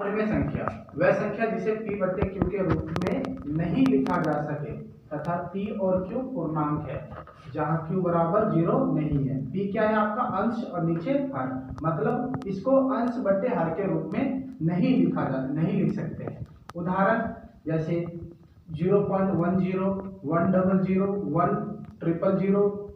अपरिमेय संख्या वह संख्या जिसे p बटे q के रूप में नहीं लिखा जा सके तथा p और q पूर्णांक है जहाँ q बराबर 0 नहीं है। p क्या है आपका अंश और नीचे हर, मतलब इसको अंश बटे हर के रूप में नहीं लिख सकते हैं। उदाहरण जैसे 0.10 100 100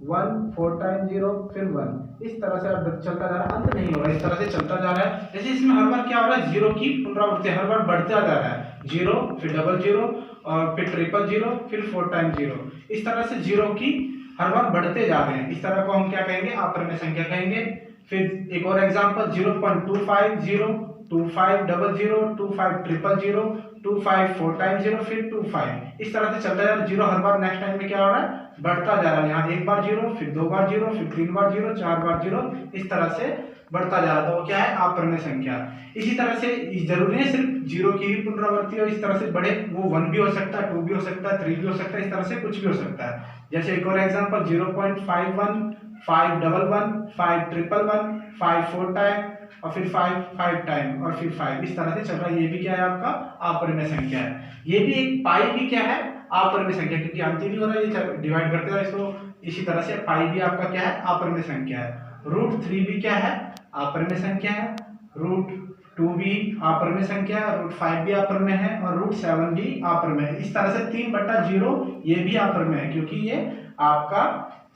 1 4 टाइम 0 फिर 1, इस तरह से अब चलता जा रहा है, अंत नहीं हो रहा है, इस तरह से चलता जा रहा है। जैसे इसमें हर बार क्या हो रहा है, 0 की पुनरावृत्ति हर बार बढ़ता जा रहा है, 0 फिर 00 और फिर 000 फिर 4 टाइम 0, इस तरह से 0 की हर बार बढ़ते जा रहे हैं। इस तरह को हम क्या कहेंगे, अपरिमेय संख्या कहेंगे। फिर एक और एग्जांपल 0.250 2500 25000 25 4 टाइम 0 फिर 25, इस तरह से चलता जा रहा है। 0 हर बार नेक्स्ट टाइम में क्या हो रहा है, बढ़ता जा रहा है। यहाँ एक बार 0 फिर 2 बार 0 फिर 3 बार 0 4 बार 0, इस तरह से बढ़ता जा रहा है। तो वो क्या है, अपरिमेय संख्या। इसी तरह से जरूरी है सिर्फ 0 की ही पुनरावृत्ति हो, इस तरह से बड़े वो 1 भी हो सकता है, 2 भी हो सकता है, 3 भी हो सकता है, इस तरह से कुछ भी हो सकता है। जैसे एक और एग्जांपल 0.51 511 5111 5 4 टाइम और फिर 5 टाइम और फिर 5, इस तरह से चल रहा है। ये भी क्या है, आपका अपरिमेय संख्या है। ये भी एक पाई भी क्या है, अपरिमेय संख्या, क्योंकि अंत ही नहीं हो रहा है, ये डिवाइड करते हैं इसको। इसी तरह से पाई भी आपका क्या है, अपरिमेय संख्या है। √3 भी क्या है, अपरिमेय संख्या है। √2 भी अपरिमेय संख्या है, √5 भी अपरिमेय है और √7 भी अपरिमेय है। इस तरह से 3/0 ये भी अपरिमेय है, क्योंकि ये आपका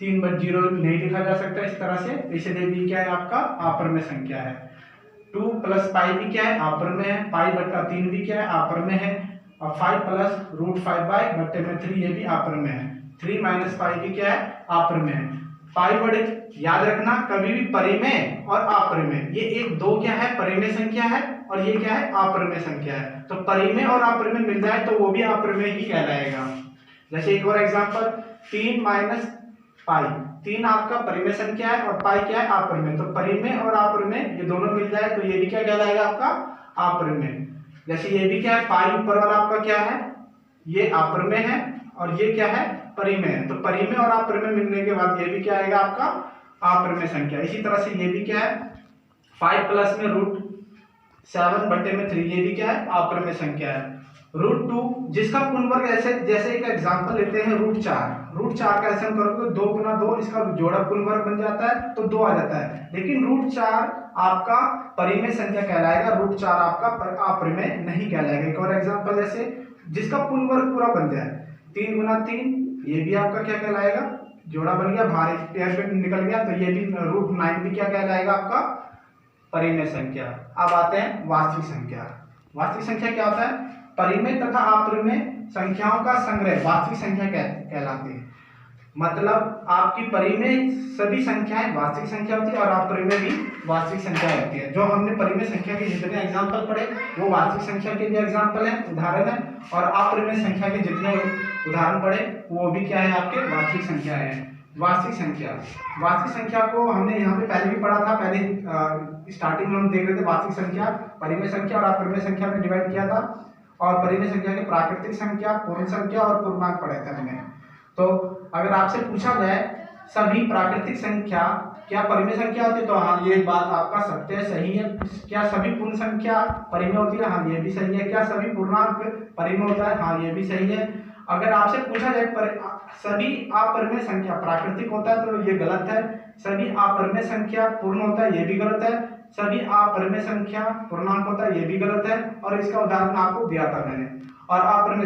3/0 नहीं लिखा जा सकता इस तरह से, इसलिए भी क्या है, आपका अपरिमेय संख्या है। 2 + पाई भी क्या है, अपरिमेय है। पाई/3 भी क्या है, अपरिमेय है। और 5 + √5/3 ये भी अपरिमेय है। 3 - पाई भी क्या है, अपरिमेय है। पाई बड़े याद रखना, कभी भी परिमेय और अपरिमेय, ये एक दो क्या है, परिमेय संख्या है और ये क्या है, अपरिमेय संख्या है। तो परिमेय और अपरिमेय मिल जाए तो वो भी अपरिमेय ही कहलाएगा। जैसे एक और एग्जांपल 3 - पाई, 3 आपका परिमेय संख्या है और पाई क्या है, अपरिमेय। तो परिमेय और अपरिमेय ये दोनों मिल जाए तो ये भी क्या कहलाएगा, आपका अपरिमेय। जैसे ये भी क्या है, पाई ऊपर वाला आपका क्या है, ये अपरिमेय है और ये क्या है, परिमेय है। तो परिमेय और अपरिमेय मिलने के बाद ये भी क्या आएगा, आपका अपरिमेय संख्या। इसी तरह से ये भी क्या है, 5 प्लस में √7/3 ये भी क्या है, अपरिमेय संख्या है। √2 जिसका पूर्ण वर्ग, जैसे एक एग्जांपल लेते हैं √4 का ऐसे हम करोगे 2 × 2, इसका जोड़ा पूर्ण वर्ग बन जाता है तो 2 आ जाता है। लेकिन √4 आपका परिमेय संख्या कहलाएगा, √4 आपका अपरिमेय नहीं कहलाएगा। एक और एग्जांपल जैसे जिसका पूर्ण वर्ग पूरा बन जाए 3 × 3, ये भी आपका क्या कहलाएगा, जोड़ा बन गया, बाहर एक पेयर पे निकल गया, तो ये भी √9 भी क्या कहलाएगा, आपका परिमेय संख्या। अब आते हैं वास्तविक संख्या। वास्तविक संख्या क्या होता है, परिमेय तथा अपरिमेय संख्याओं का संग्रह वास्तविक संख्या कहलाती है। मतलब आपकी परिमेय सभी संख्याएं वास्तविक संख्या होती है और अपरिमेय भी वास्तविक संख्या होती है। जो हमने परिमेय संख्या के जितने एग्जांपल पढ़े वो वास्तविक संख्या के भी एग्जांपल है, उदाहरण है, और अपरिमेय संख्या के जितने उदाहरण पढ़े वो भी क्या है, आपके वास्तविक संख्या है। वास्तविक संख्या को हमने यहाँ पे पहले भी पढ़ा था, पहले स्टार्टिंग में हम देख रहे थे वास्तविक संख्या परिमेय संख्या और अपरिमेय संख्या में डिवाइड किया था, और परिमेय संख्या के प्राकृतिक संख्या, पूर्ण संख्या और पूर्णांक पढ़े थे हमने। तो अगर आपसे पूछा जाए सभी प्राकृतिक संख्या क्या परिमेय संख्या होती है, तो हाँ ये बात आपका सत्य है, सही है। क्या सभी पूर्ण संख्या परिमेय होती है, हाँ ये भी सही है। क्या सभी पूर्णांक परिमेय होता है, हाँ ये भी सही है। अगर आपसे पूछा जाए सभी अपरिमेय संख्या प्राकृतिक होता है, तो ये गलत है। सभी अपरिमेय संख्या पूर्ण होता है, ये भी गलत है। सभी अपरिमेय संख्या पूर्णांक होता है, ये भी गलत है। और इसका उदाहरण आपको दिया था मैंने। और अपरिमेय